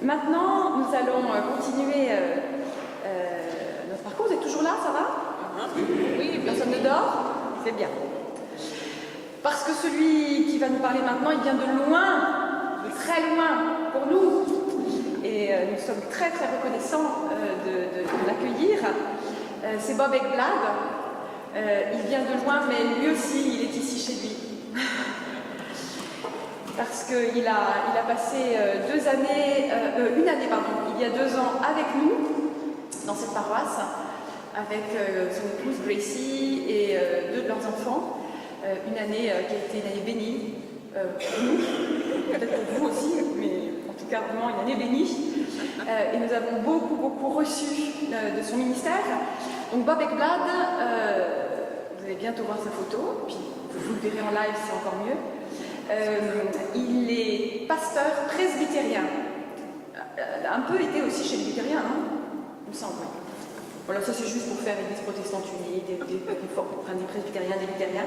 Maintenant, nous allons continuer notre parcours. Vous êtes toujours là, ça va? Oui, personne ne dort? C'est bien. Parce que celui qui va nous parler maintenant, il vient de loin, de très loin pour nous. Et nous sommes très très reconnaissants de l'accueillir. C'est Bob Ekblad. Il vient de loin, mais lui aussi, il est ici chez lui. Parce qu'il a passé une année, il y a 2 ans avec nous, dans cette paroisse, avec son épouse Gracie et 2 de leurs enfants. Une année qui a été une année bénie pour nous, peut-être pour vous aussi, mais en tout cas vraiment une année bénie. Et nous avons beaucoup reçu de son ministère. Donc Bob Ekblad, vous allez bientôt voir sa photo, puis vous le verrez en live, c'est encore mieux. Il est pasteur presbytérien. Un peu été aussi chez les luthériens, non? Il me semble. Voilà, ça c'est juste pour faire l'église protestante unie, des presbytériens, des luthériens.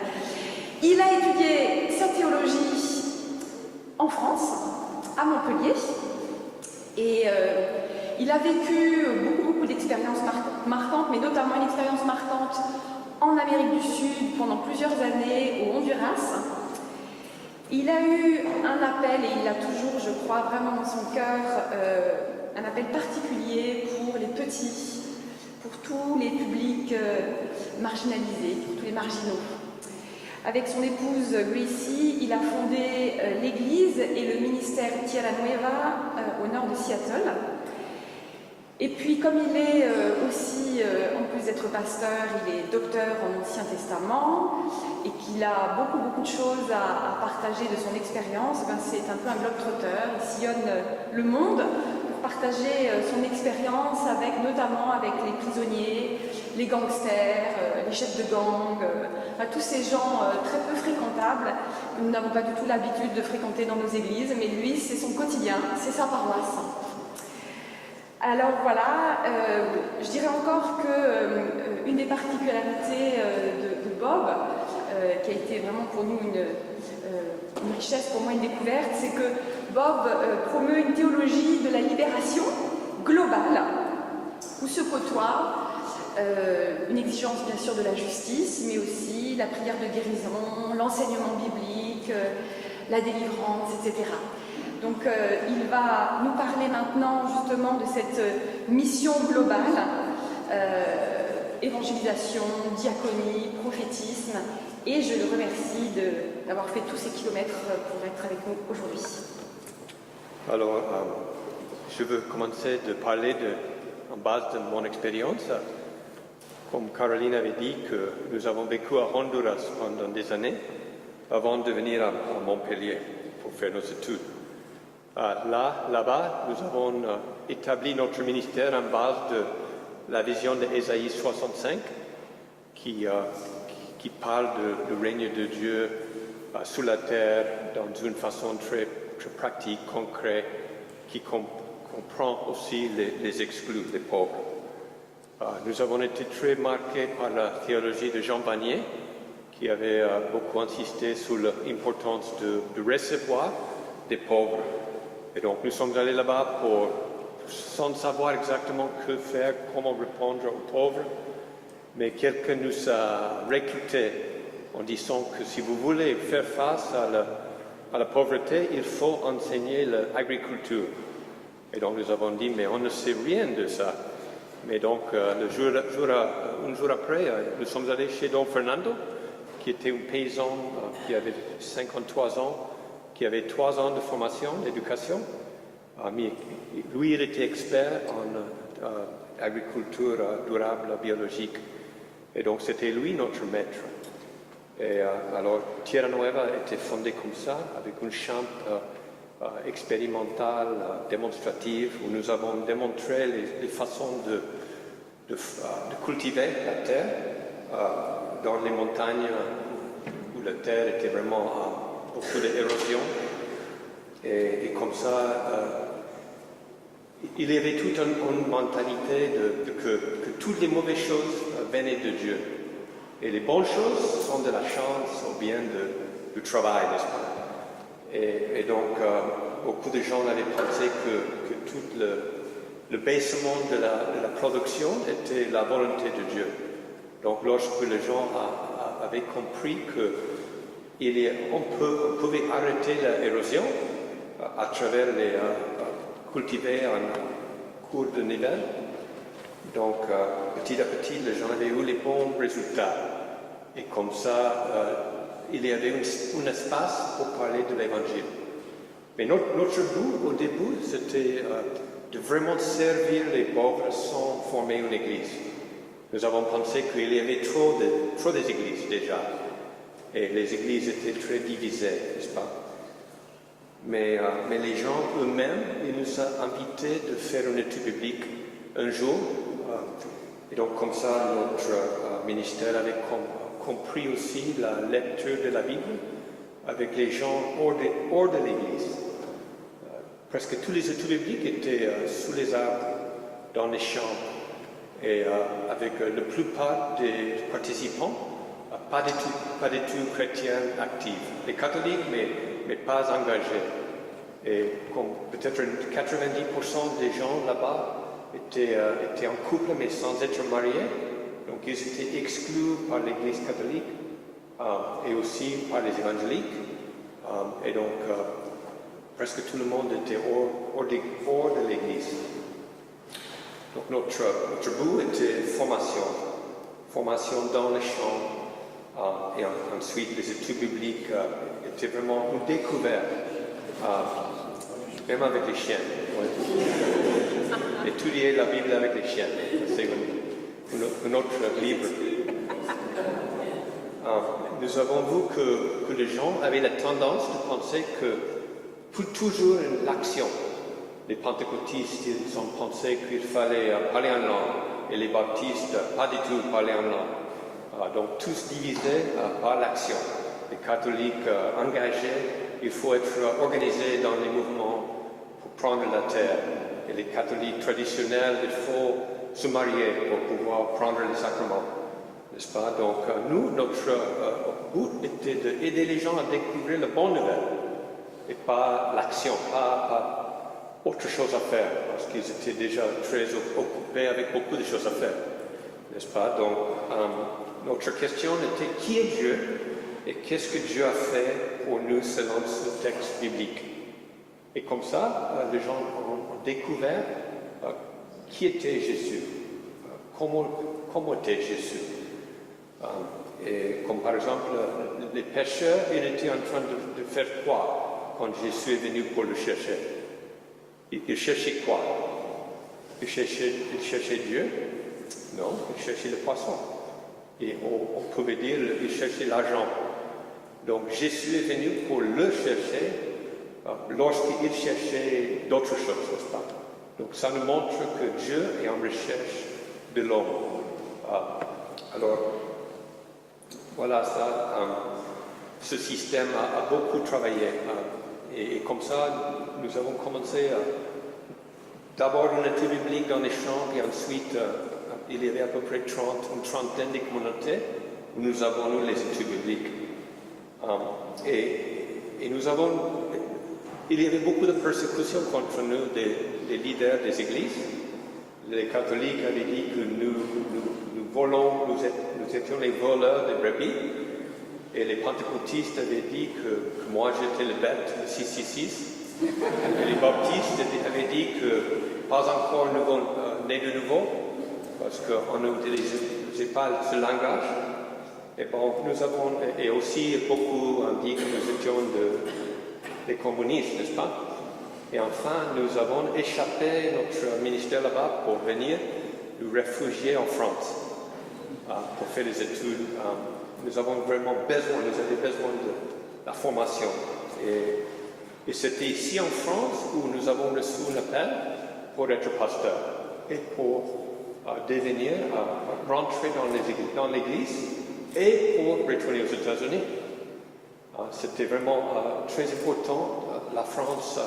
Il a étudié sa théologie en France, à Montpellier, et il a vécu beaucoup d'expériences marquantes, mais notamment une expérience marquante en Amérique du Sud pendant plusieurs années au Honduras. Il a eu un appel, et il a toujours, je crois, vraiment dans son cœur, un appel particulier pour les petits, pour tous les publics marginalisés, pour tous les marginaux. Avec son épouse Gracie, il a fondé l'église et le ministère Tierra Nueva au nord de Seattle. Et puis, comme il est aussi, en plus d'être pasteur, il est docteur en Ancien Testament et qu'il a beaucoup de choses à partager de son expérience, ben c'est un peu un globe-trotteur. Il sillonne le monde pour partager son expérience notamment avec les prisonniers, les gangsters, les chefs de gang, tous ces gens très peu fréquentables que nous n'avons pas du tout l'habitude de fréquenter dans nos églises, mais lui, c'est son quotidien, c'est sa paroisse. Alors voilà, je dirais encore qu'une des particularités de Bob, qui a été vraiment pour nous une richesse, pour moi une découverte, c'est que Bob promeut une théologie de la libération globale, où se côtoient une exigence bien sûr de la justice, mais aussi la prière de guérison, l'enseignement biblique, la délivrance, etc. Donc il va nous parler maintenant justement de cette mission globale, évangélisation, diaconie, prophétisme, et je le remercie d'avoir fait tous ces kilomètres pour être avec nous aujourd'hui. Alors, je veux commencer de parler en base de mon expérience. Comme Caroline avait dit, que nous avons vécu à Honduras pendant des années avant de venir à Montpellier pour faire nos études. Là-bas, nous avons établi notre ministère en base de la vision d'Ésaïe 65 qui parle du règne de Dieu sur la terre dans une façon très pratique, concrète, qui comprend aussi les exclus, les pauvres. Nous avons été très marqués par la théologie de Jean Vanier, qui avait beaucoup insisté sur l'importance de recevoir des pauvres. Et donc nous sommes allés là-bas sans savoir exactement que faire, comment répondre aux pauvres, mais quelqu'un nous a recrutés en disant que si vous voulez faire face à la pauvreté, il faut enseigner l'agriculture. Et donc nous avons dit, mais on ne sait rien de ça. Mais donc un jour après, nous sommes allés chez Don Fernando, qui était un paysan qui avait 53 ans, qui avait 3 ans de formation, d'éducation. Lui, il était expert en agriculture durable, biologique. Et donc, c'était lui notre maître. Et alors, Tierra Nueva était fondée comme ça, avec une chambre expérimentale, démonstrative, où nous avons démontré les façons de cultiver la terre dans les montagnes où la terre était vraiment beaucoup d'érosion. Et comme ça, il y avait toute une mentalité que toutes les mauvaises choses venaient de Dieu. Et les bonnes choses sont de la chance ou bien du travail, n'est-ce pas? Et donc, beaucoup de gens avaient pensé que tout le baissement de la production était la volonté de Dieu. Donc lorsque les gens avaient compris qu'on pouvait arrêter l'érosion à travers les cultiver en cours de nivel, donc petit à petit les gens avaient eu les bons résultats. Et comme ça, il y avait un espace pour parler de l'Évangile. Mais notre but au début, c'était de vraiment servir les pauvres sans former une église. Nous avons pensé qu'il y avait trop d'églises déjà, et les églises étaient très divisées, n'est-ce pas? Mais les gens eux-mêmes, ils nous ont invités de faire une étude biblique un jour, et donc comme ça, notre ministère avait compris aussi la lecture de la Bible avec les gens hors de l'église. Presque tous les études bibliques étaient sous les arbres, dans les champs, et avec la plupart des participants, pas du tout chrétiens actifs. Les catholiques, mais pas engagés. Et comme peut-être 90% des gens là-bas étaient en couple, mais sans être mariés. Donc ils étaient exclus par l'Église catholique et aussi par les évangéliques. Et donc presque tout le monde était hors de l'Église. Donc notre but était formation dans les champs, et ensuite les études bibliques étaient vraiment une découverte, même avec les chiens. Ouais. Étudier la Bible avec les chiens, c'est un autre livre. Nous avons vu que les gens avaient la tendance de penser que pour toujours l'action. Les pentecôtistes, ils ont pensé qu'il fallait parler en langue, et les baptistes, pas du tout parler en langue. Donc tous divisés par l'action. Les catholiques engagés, il faut être organisé dans les mouvements pour prendre la terre. Et les catholiques traditionnels, il faut se marier pour pouvoir prendre les sacrements. N'est-ce pas? Donc nous, notre but était d'aider les gens à découvrir la bonne nouvelle et pas l'action, pas autre chose à faire, parce qu'ils étaient déjà très occupés avec beaucoup de choses à faire. N'est-ce pas? Donc notre question était qui est Dieu et qu'est-ce que Dieu a fait pour nous selon ce texte biblique. Et comme ça, les gens ont découvert qui était Jésus, comment était Jésus. Et comme par exemple, les pécheurs, ils étaient en train de faire quoi quand Jésus est venu pour le chercher? Ils cherchaient quoi? Ils cherchaient Dieu? Non, ils cherchaient le poisson. Et on pouvait dire qu'ils cherchaient l'argent. Donc Jésus est venu pour le chercher lorsqu'il cherchait d'autres choses, n'est-ce pas? Donc ça nous montre que Dieu est en recherche de l'homme. Alors, voilà, ce système a beaucoup travaillé. Et comme ça, nous avons commencé d'abord une étude biblique dans les champs, et ensuite, il y avait à peu près une trentaine de communautés où nous avons eu les études bibliques. Et nous avons... Il y avait beaucoup de persécutions contre nous, des leaders des églises. Les catholiques avaient dit que nous volons, nous étions les voleurs des brebis. Et les pentecôtistes avaient dit que moi j'étais le bête, le 666. Et les baptistes avaient dit que pas encore né de nouveau, parce qu'on n'utilisait pas ce langage. Et bon, et aussi beaucoup ont dit que nous étions des communistes, n'est-ce pas? Et enfin, nous avons échappé notre ministère là-bas pour venir nous réfugier en France pour faire des études. Nous avons vraiment besoin de la formation. Et c'était ici en France où nous avons reçu un appel pour être pasteur et pour devenir, rentrer dans l'église et pour retourner aux États-Unis. C'était vraiment très important, la France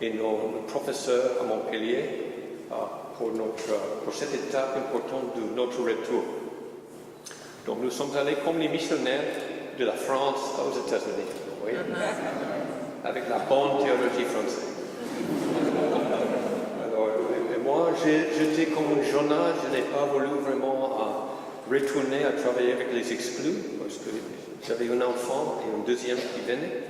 et nos professeurs à Montpellier, pour cette étape importante de notre retour. Donc nous sommes allés comme les missionnaires de la France aux États-Unis. Oui. avec la bonne théologie française. Alors, et moi, j'étais comme Jonas, je n'ai pas voulu vraiment retourner à travailler avec les exclus, parce que j'avais un enfant et un deuxième qui venait.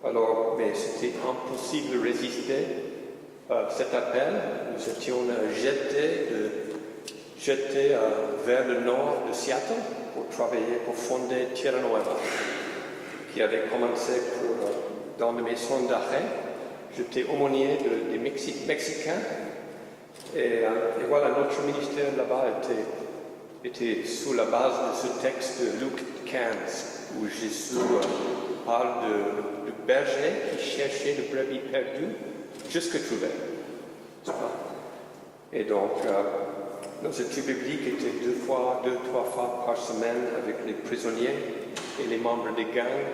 Alors, mais c'était impossible de résister à cet appel. Nous étions jetés vers le nord de Seattle pour travailler, pour fonder Tierra Nueva, qui avait commencé dans une maison d'arrêt. J'étais aumônier des Mexicains. Et voilà, notre ministère là-bas était sous la base de ce texte de Luc 15, où Jésus parle de berger qui cherchait le brebis perdu jusqu'à trouver. Et donc, nos études bibliques étaient 2-3 fois par semaine avec les prisonniers et les membres des gangs.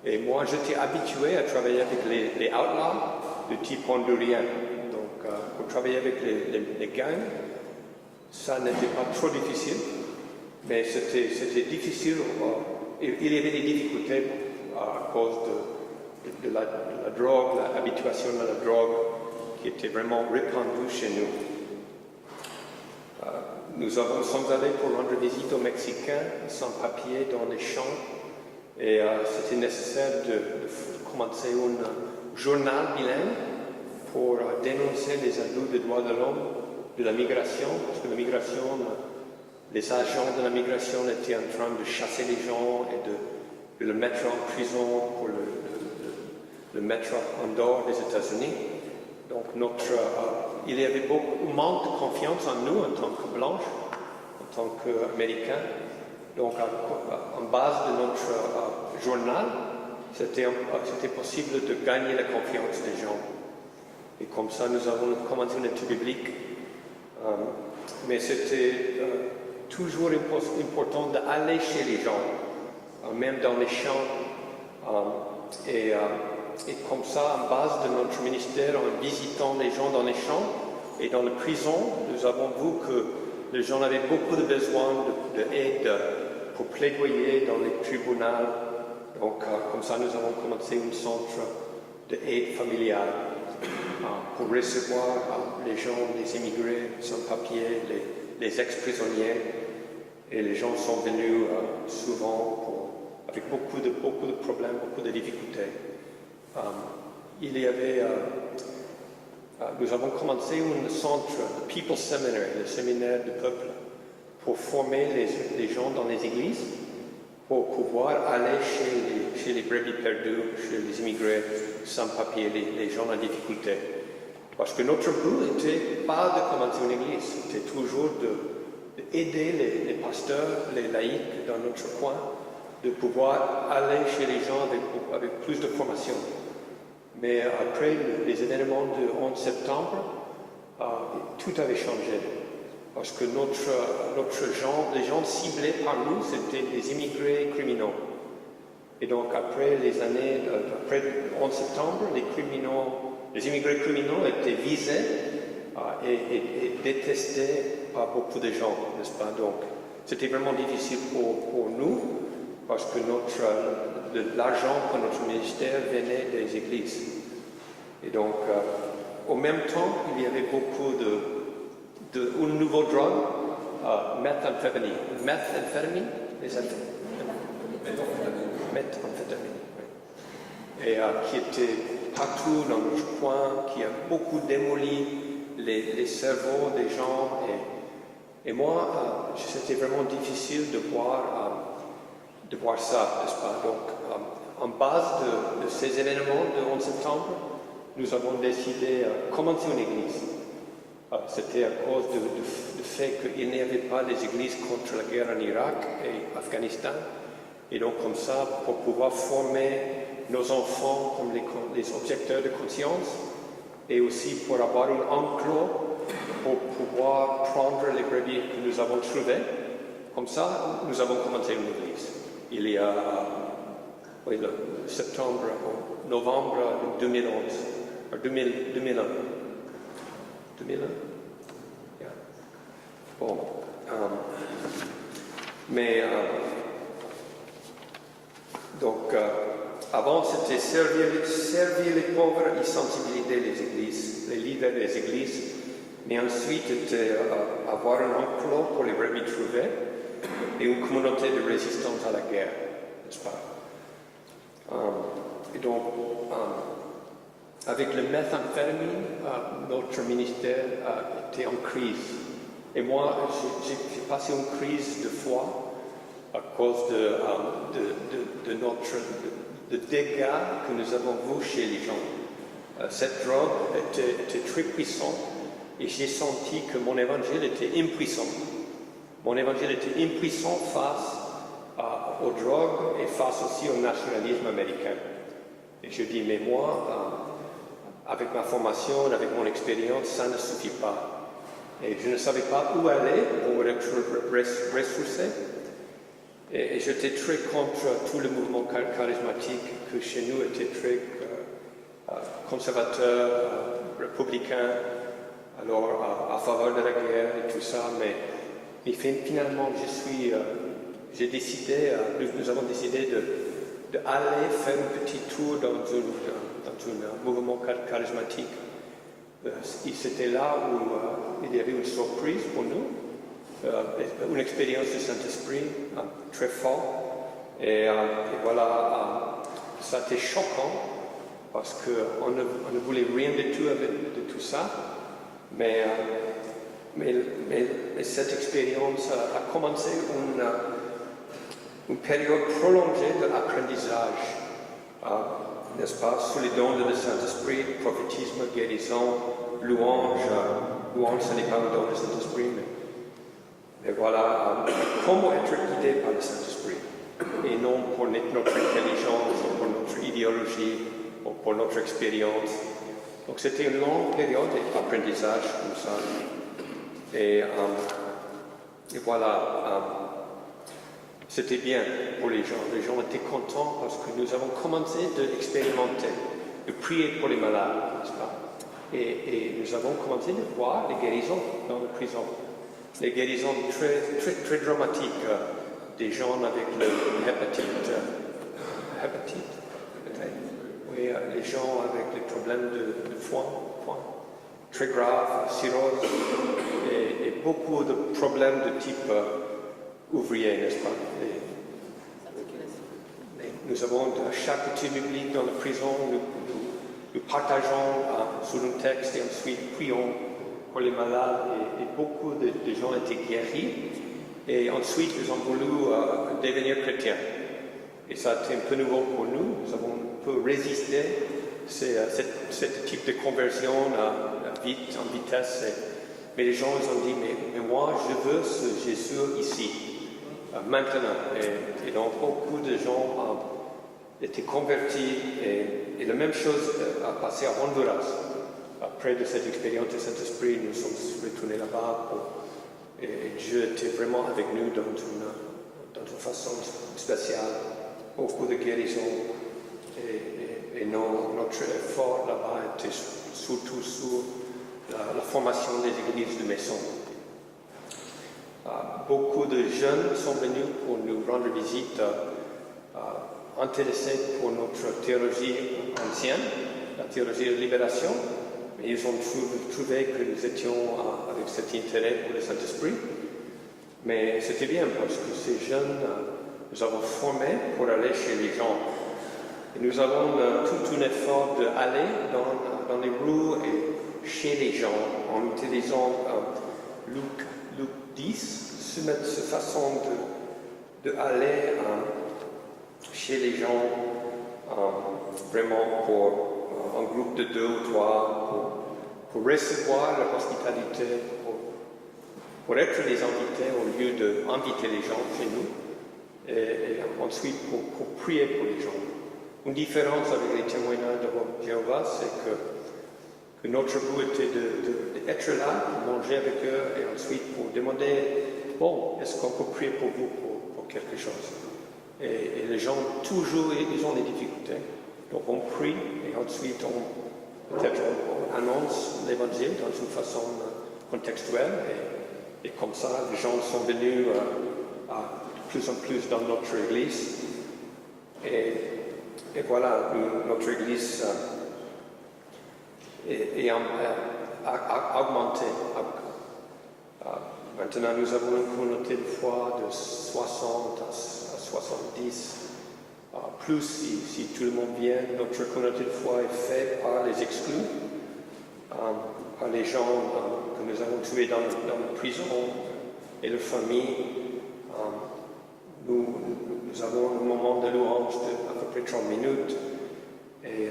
Et moi, j'étais habitué à travailler avec les outlaws de type hondurien. Donc, pour travailler avec les gangs, ça n'était pas trop difficile, mais c'était difficile. Il y avait des difficultés à cause de la drogue, l'habituation à la drogue qui était vraiment répandue chez nous. Nous sommes allés pour rendre visite aux Mexicains sans papier dans les champs et c'était nécessaire de commencer un journal bilingue pour dénoncer les abus des droits de l'homme, de la migration, parce que la migration, les agents de la migration étaient en train de chasser les gens et de le mettre en prison pour le mettre en dehors des États-Unis. Donc il y avait beaucoup manque de confiance en nous en tant que Blanches, en tant qu'Américains. Donc en base de notre journal, c'était possible de gagner la confiance des gens. Et comme ça, nous avons commencé une étude biblique. Mais c'était toujours important d'aller chez les gens, même dans les champs. Et comme ça, en base de notre ministère, en visitant les gens dans les champs et dans les prisons, nous avons vu que les gens avaient beaucoup de besoin d'aide pour plaidoyer dans les tribunaux. Donc, comme ça, nous avons commencé un centre d'aide familiale pour recevoir les gens, les immigrés sans papier, les ex-prisonniers. Et les gens sont venus souvent avec beaucoup de problèmes, beaucoup de difficultés. Nous avons commencé un centre, le People Seminary, le séminaire du peuple, pour former les gens dans les églises, pour pouvoir aller chez les brebis perdues, chez les immigrés sans papier, les gens en difficulté. Parce que notre but n'était pas de commencer une église, c'était toujours d'aider les pasteurs, les laïcs dans notre coin, de pouvoir aller chez les gens avec plus de formation. Mais après les événements du 11 septembre, tout avait changé. Parce que les gens ciblés par nous, c'était les immigrés criminels. Et donc après après le 11 septembre, les immigrés criminels étaient visés et détestés par beaucoup de gens, n'est-ce pas? Donc c'était vraiment difficile pour nous, parce que l'argent pour notre ministère venait des églises. Et donc, au même temps, il y avait beaucoup une nouvelle drogue, methamphétamine, et qui était partout dans notre coin, qui a beaucoup démoli les cerveaux des gens. Et moi, c'était vraiment difficile de voir ça, n'est-ce pas? Donc, en base de ces événements du 11 septembre, nous avons décidé de commencer une église. C'était à cause du fait qu'il n'y avait pas des églises contre la guerre en Irak et Afghanistan. Et donc, comme ça, pour pouvoir former nos enfants comme les objecteurs de conscience, et aussi pour avoir un enclos pour pouvoir prendre les brebis que nous avons trouvées. Comme ça, nous avons commencé une église. Il y a novembre 2011, 2001. 2001? Yeah. Bon. Donc, Avant, c'était servir les pauvres et sensibiliser les églises, les leaders des églises. Mais ensuite, c'était avoir un emploi pour les brebis trouvées et une communauté de résistance à la guerre, n'est-ce pas? Et donc, avec le méthamphétamine, notre ministère était en crise. Et moi, j'ai passé une crise de foi à cause de dégâts que nous avons vus chez les gens. Cette drogue était très puissante et j'ai senti que mon évangile était impuissant. Mon évangile était impuissant face aux drogues et face aussi au nationalisme américain. Et je dis, mais moi, avec ma formation, avec mon expérience, ça ne suffit pas. Et je ne savais pas où aller pour me ressourcer. Et j'étais très contre tout le mouvement charismatique que chez nous était très conservateur, républicain, alors à faveur de la guerre et tout ça. Mais finalement, j'ai décidé, nous avons décidé d'aller faire un petit tour dans un mouvement charismatique. C'était là où il y avait une surprise pour nous, une expérience du Saint-Esprit très forte. Et voilà, ça a été choquant parce qu'on ne voulait rien du tout de tout ça. Mais cette expérience a commencé une période prolongée d'apprentissage, n'est-ce pas, sous les dons du Saint-Esprit, prophétisme, guérison, louange. Louange, ce n'est pas le don du Saint-Esprit, mais voilà, comment être guidé par le Saint-Esprit, et non pour notre intelligence, ou pour notre idéologie, ou pour notre expérience. Donc c'était une longue période d'apprentissage comme ça. Et voilà, c'était bien pour les gens. Les gens étaient contents parce que nous avons commencé d'expérimenter, de prier pour les malades, n'est-ce pas? Et nous avons commencé de voir les guérisons dans la prison. Les guérisons très, très, très dramatiques des gens avec le hépatite, oui, les gens avec les problèmes de foie, très graves, cirrhose, et beaucoup de problèmes de type ouvrier, n'est-ce pas? Nous avons chaque étude biblique dans la prison, nous partageons sur un texte et ensuite prions pour les malades et beaucoup de gens étaient guéris et ensuite ils ont voulu devenir chrétiens. Et ça a été un peu nouveau pour nous, nous avons un peu résisté ce type de conversion en vitesse. Mais les gens ils ont dit, mais moi je veux ce Jésus ici, maintenant. Et donc beaucoup de gens étaient convertis et la même chose a passé à Honduras. Après de cette expérience du Saint-Esprit, nous sommes retournés là-bas et Dieu était vraiment avec nous dans une façon spéciale. Beaucoup de guérison et notre effort là-bas était surtout sur la formation des églises de maison. Beaucoup de jeunes sont venus pour nous rendre visite, intéressés pour notre théologie ancienne, la théologie de libération. Mais ils ont trouvé que nous étions avec cet intérêt pour le Saint-Esprit. Mais c'était bien parce que ces jeunes, nous avons formé pour aller chez les gens. Et nous avons tout un effort d'aller dans les rues et chez les gens en utilisant Luc 10, cette façon d'aller chez les gens vraiment pour un groupe de 2 ou 3 pour recevoir leur hospitalité, pour être les invités au lieu d'inviter les gens chez nous et ensuite pour prier pour les gens. Une différence avec les témoignages de Jéhovah, c'est que notre but était d'être là, pour manger avec eux et ensuite pour demander, bon, est-ce qu'on peut prier pour vous pour quelque chose? Et les gens, toujours, ils ont des difficultés. Donc on prie et ensuite on annonce l'évangile dans une façon contextuelle et comme ça les gens sont venus de plus en plus dans notre église et et voilà, notre Église a augmenté. Maintenant, nous avons une communauté de foi de 60 à 70. Plus si tout le monde vient, notre communauté de foi est faite par les exclus, par les gens que nous avons tués dans la prison et leurs familles. Nous avons un moment de louange de à peu près 30 minutes et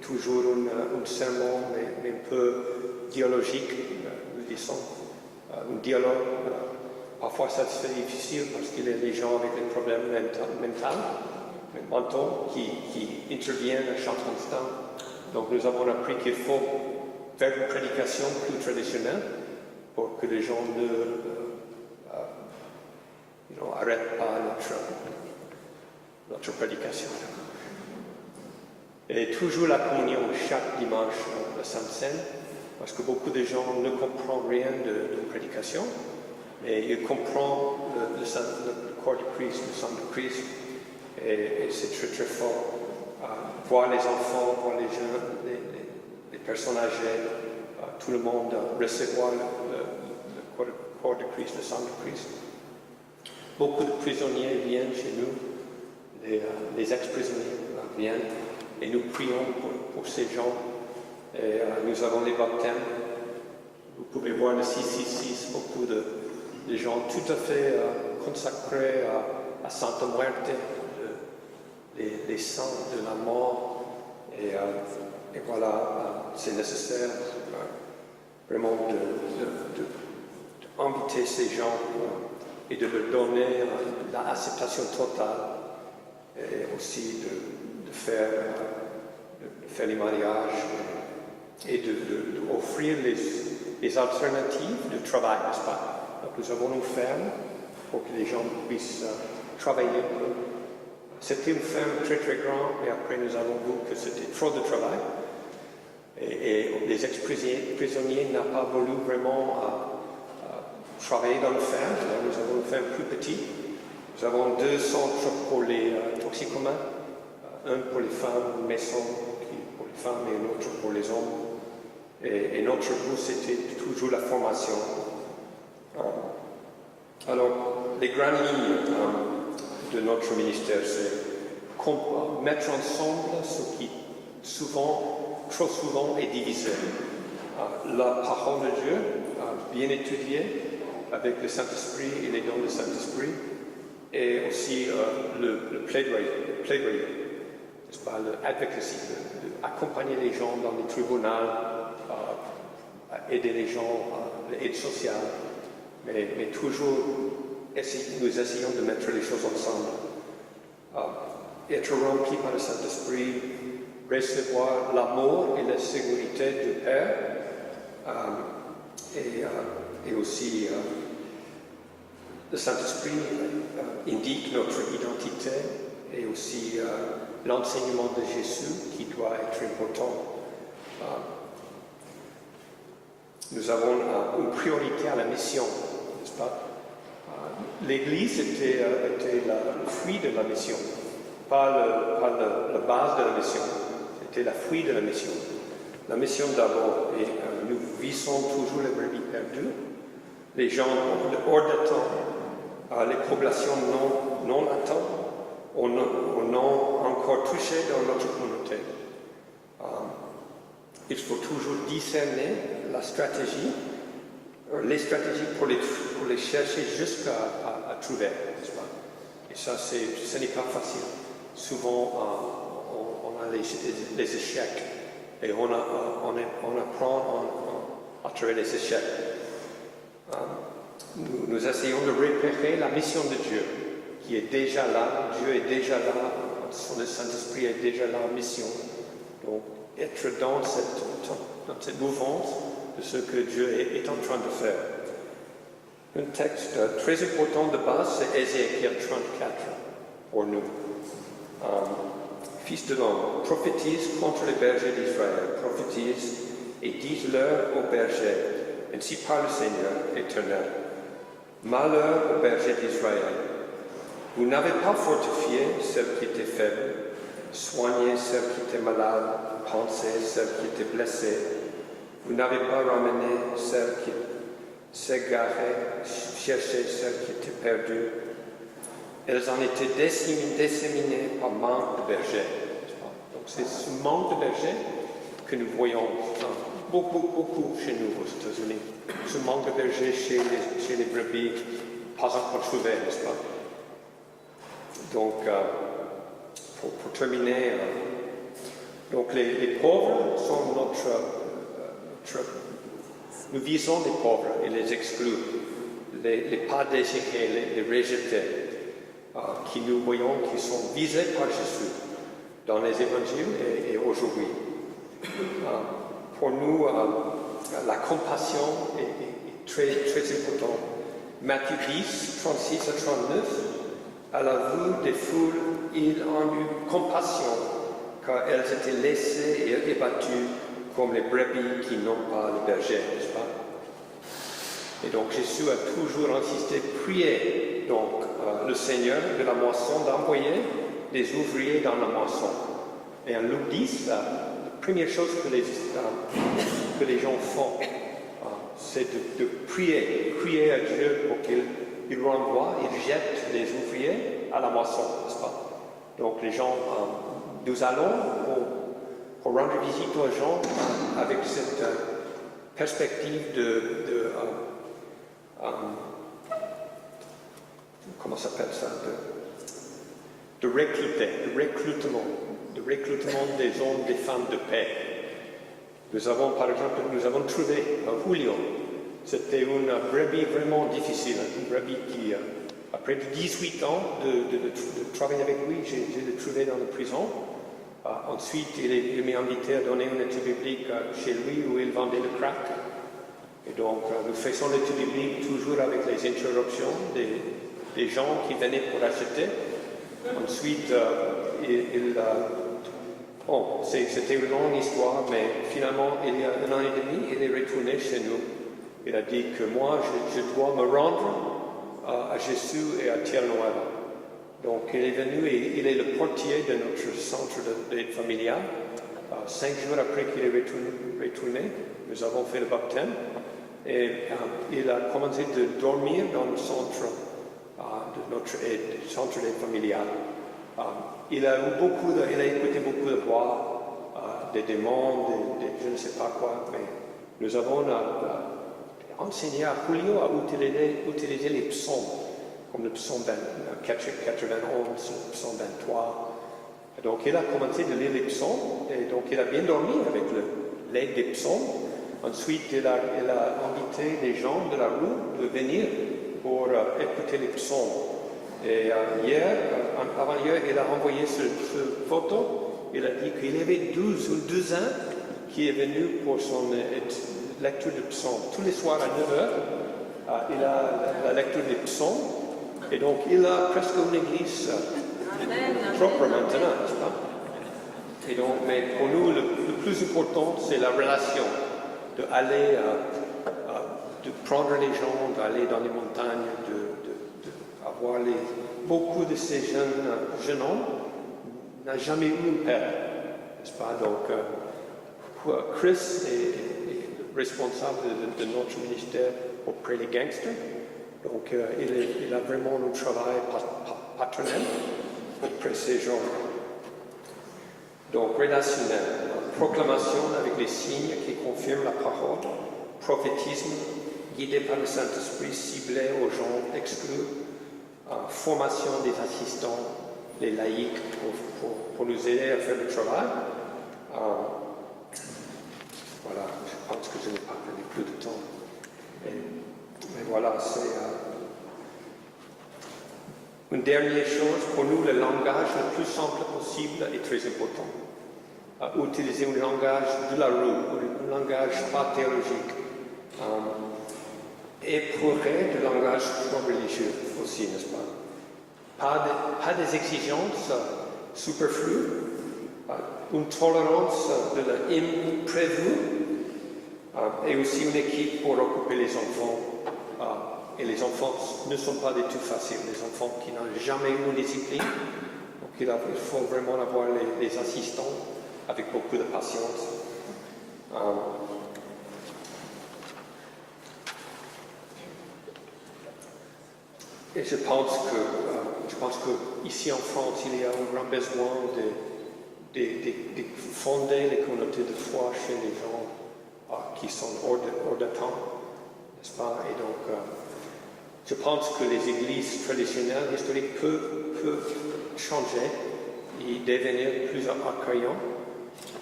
toujours un sermon, mais un peu dialogique, nous disons, un dialogue. Parfois ça se fait difficile parce qu'il y a des gens avec des problèmes mentaux qui interviennent à chaque instant. Donc nous avons appris qu'il faut faire une prédication plus traditionnelle pour que les gens n'arrêtent pas notre prédication. Et toujours la communion chaque dimanche, la Sainte Seine, parce que beaucoup de gens ne comprennent rien de prédication, mais ils comprennent le corps du Christ, le sang du Christ, et c'est très très fort. Voir les enfants, voir les jeunes, les personnes âgées, tout le monde recevoir le corps du Christ, le sang du Christ. Beaucoup de prisonniers viennent chez nous, les ex-prisonniers viennent, et nous prions pour ces gens. Et nous avons les baptêmes. Vous pouvez voir le 666, beaucoup de gens tout à fait consacrés à Santa Muerte, les saints de la mort. Et voilà, c'est nécessaire vraiment d'inviter ces gens et de leur donner l'acceptation totale et aussi de faire les mariages et d'offrir les alternatives de travail, n'est-ce pas? Donc nous avons une ferme pour que les gens puissent travailler. C'était une ferme très très grande, mais après nous avons vu que c'était trop de travail. Et les ex-prisonniers n'ont pas voulu vraiment travailler dans la ferme. Alors nous avons une ferme plus petite. Nous avons 2 centres pour les toxicomanes, un pour les femmes, une maison pour les femmes et un autre pour les hommes. Et notre but, c'était toujours la formation. Alors, les grandes lignes de notre ministère, c'est mettre ensemble ce qui trop souvent est divisé. La parole de Dieu, bien étudiée avec le Saint-Esprit et les dons du Saint-Esprit, et aussi le plaidoyer, n'est-ce pas, l'advocacy, accompagner les gens dans les tribunaux, aider les gens, l'aide sociale, mais toujours nous essayons de mettre les choses ensemble. Être rempli par le Saint-Esprit, recevoir l'amour et la sécurité du Père, et aussi le Saint-Esprit indique notre identité et aussi l'enseignement de Jésus qui doit être important. Nous avons une priorité à la mission, n'est-ce pas? L'Église était le fruit de la mission, pas la base de la mission, c'était le fruit de la mission. La mission d'abord, et nous visons toujours les brebis perdues, les gens hors de temps, les populations non atteintes, ou non encore touchées dans notre communauté. Il faut toujours discerner la stratégie, les stratégies pour les chercher jusqu'à trouver, n'est-ce pas? Et ça, ce n'est pas facile. Souvent, on a les échecs et on apprend à travers les échecs. Nous essayons de repérer la mission de Dieu qui est déjà là. Dieu est déjà là, son Saint-Esprit est déjà là en mission. Donc, être dans cette mouvance de ce que Dieu est en train de faire. Un texte très important de base, c'est Ézéchiel 34 pour nous. Fils de l'homme, prophétise contre les bergers d'Israël, prophétise et dis-leur aux bergers, ainsi parle le Seigneur éternel. Malheur aux bergers d'Israël, vous n'avez pas fortifié celles qui étaient faibles, soigné ceux qui étaient malades, pansé ceux qui étaient blessés. Vous n'avez pas ramené ceux qui s'égaraient, cherché ceux qui étaient perdus. Elles ont été disséminées par manque de bergers. Donc c'est ce manque de bergers que nous voyons beaucoup chez nous aux États-Unis. Ce manque de bergers chez les brebis, pas encore trouvé, n'est-ce pas? Donc, pour terminer, donc les pauvres sont nous visons les pauvres et les exclus, les pas désirés, les rejetés, qui nous voyons qui sont visés par Jésus dans les évangiles et aujourd'hui. Pour nous, la compassion est très importante. Matthieu 10, 36 à 39, à la vue des foules, ils ont eu compassion, car elles étaient laissées et abattues comme les brebis qui n'ont pas le berger, n'est-ce pas? Et donc Jésus a toujours insisté, priez donc le Seigneur de la moisson d'envoyer des ouvriers dans la moisson. Et en Luc 10, la première chose que les gens font, c'est de prier à Dieu pour qu'il renvoie, il jette les ouvriers à la moisson, n'est-ce pas? Donc les gens, nous allons pour rendre visite aux gens avec cette perspective comment s'appelle ça, de recrutement des hommes, des femmes de paix. Nous avons, par exemple, trouvé Julio. C'était une brebis vraiment difficile, une brebis qui, après 18 ans de travailler avec lui, j'ai le trouvé dans la prison. Ensuite, il m'a invité à donner une étude biblique chez lui où il vendait le crack. Et donc, nous faisons l'étude biblique toujours avec les interruptions des gens qui venaient pour acheter. Ensuite, c'était une longue histoire, mais finalement, il y a 1 an et demi, il est retourné chez nous. Il a dit que moi, je dois me rendre à Jésus et à Tierre-Noire. Donc, il est venu et il est le portier de notre centre d'aide familiale. 5 jours après qu'il est retourné, nous avons fait le baptême. Et il a commencé de dormir dans le centre de notre centre d'aide familiale. Il a écouté beaucoup de voix, des démons, je ne sais pas quoi, mais nous avons enseigné à Julio à utiliser les psaumes, comme le psaume 91, le psaume 23. Et donc il a commencé de lire les psaumes, et donc il a bien dormi avec l'aide des psaumes. Ensuite, il a invité les gens de la rue de venir pour écouter les psaumes. Et avant-hier, il a envoyé cette photo. Il a dit qu'il y avait une douzaine qui est venu pour son lecture de psaumes. Tous les soirs à 9h, il a la lecture des psaumes. Et donc, il a presque une église propre maintenant, n'est-ce pas? Et donc, mais pour nous, le plus important, c'est la relation. D'aller, de prendre les gens, d'aller dans les montagnes, d'avoir beaucoup de ces jeunes hommes n'a jamais eu un père, n'est-ce pas? Donc, Chris est responsable de notre ministère auprès des gangsters. Donc, il a vraiment un travail paternel auprès de ces gens. Donc, relationnel, proclamation avec les signes qui confirment la parole, prophétisme, guidé par le Saint-Esprit, ciblé aux gens exclus, formation des assistants, les laïcs pour nous aider à faire le travail. Voilà, je pense que je n'ai pas donné plus de temps. Mais voilà, c'est une dernière chose, pour nous, le langage le plus simple possible est très important. Utiliser un langage de la rue, un langage pas théologique. Éprouver le langage religieux aussi, n'est-ce pas? Pas des exigences superflues, une tolérance de l'imprévu, et aussi une équipe pour occuper les enfants. Et les enfants ne sont pas du tout faciles. Les enfants qui n'ont jamais eu une discipline, donc qu'il faut vraiment avoir les assistants avec beaucoup de patience. Et je pense que ici en France, il y a un grand besoin de fonder les communautés de foi chez les gens qui sont hors de temps, n'est-ce pas? Et donc, je pense que les églises traditionnelles, historiques, peuvent changer et devenir plus accueillantes,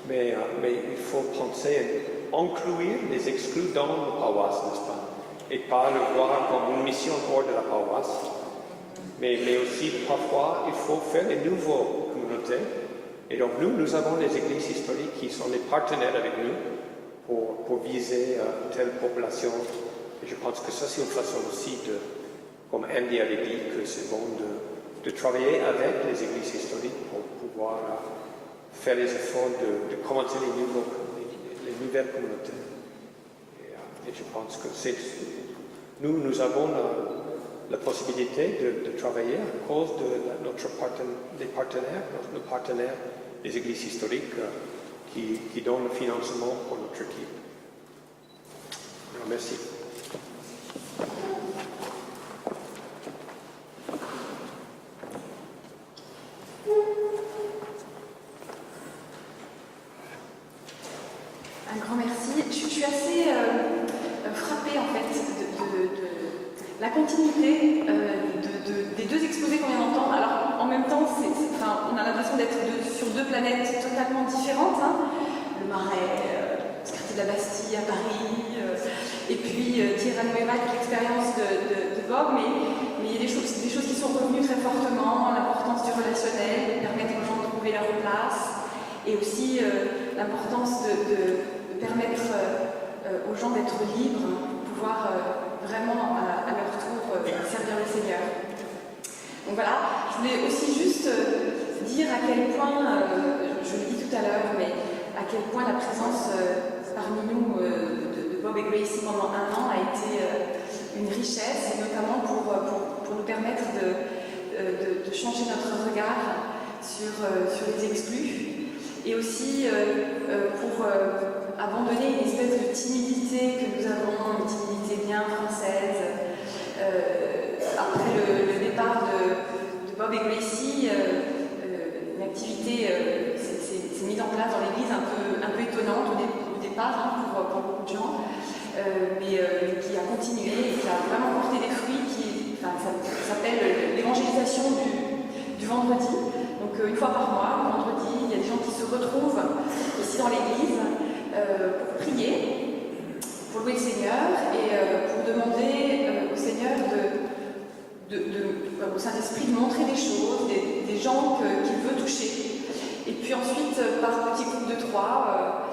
mais il faut penser à inclure les exclus dans la paroisse, n'est-ce pas? Et pas le voir comme une mission hors de la paroisse, mais aussi parfois il faut faire des nouvelles communautés. Et donc nous avons des églises historiques qui sont des partenaires avec nous pour viser telle population. Et je pense que ça c'est une façon aussi comme Andy avait dit, que c'est bon de travailler avec les églises historiques pour pouvoir faire les efforts de commencer les nouvelles communautés. Et je pense que nous avons la possibilité de travailler à cause de nos partenaires, les églises historiques qui donnent le financement pour notre équipe. Alors, merci. Un grand merci. Je suis assez frappée en fait de la continuité des deux exposés qu'on vient d'entendre. Alors en même temps, on a l'impression d'être sur deux planètes totalement différentes. Hein. Le Marais, ce quartier de la Bastille à Paris, et puis Tierra Nueva avec l'expérience de Bob, mais il y a des choses qui sont revenues très fortement, l'importance du relationnel, de permettre aux gens de trouver leur place, et aussi l'importance de permettre aux gens d'être libres, pour pouvoir vraiment à leur tour servir le Seigneur. Donc voilà, je voulais aussi juste dire à quel point, je l'ai dit tout à l'heure, mais à quel point la présence parmi nous de Bob et Gracie pendant 1 an a été une richesse, et notamment pour nous permettre de changer notre regard sur les exclus, et aussi pour abandonner une espèce de timidité que nous avons, une timidité bien française. Après le départ de Bob et Gracie, une activité s'est mise en place dans l'église un peu étonnante au départ pour beaucoup de gens, mais qui a continué et qui a vraiment porté des fruits. Ça s'appelle l'évangélisation du vendredi. Donc une fois par mois, le vendredi, il y a des gens qui se retrouvent ici dans l'église pour prier, pour louer le Seigneur et pour demander au Seigneur au Saint-Esprit de montrer des choses, des gens qu'il veut toucher. Et puis ensuite, par petits groupes de 3,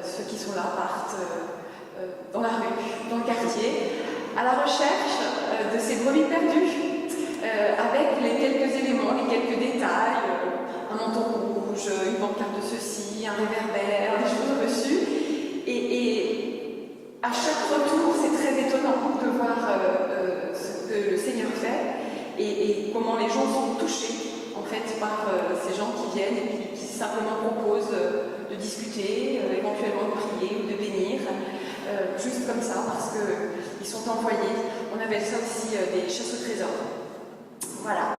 ceux qui sont là partent dans la rue, dans le quartier, à la recherche de ces brebis perdues, avec les quelques éléments, les quelques détails, un manteau rouge, une pancarte de ceci, un réverbère, des choses reçues. Et à chaque retour, c'est très étonnant de voir ce que le Seigneur fait et comment les gens sont touchés en fait par ces gens qui viennent et qui simplement proposent de discuter, éventuellement de prier ou de bénir, juste comme ça parce qu'ils sont envoyés. On appelle ça aussi des chasses au trésor. Voilà.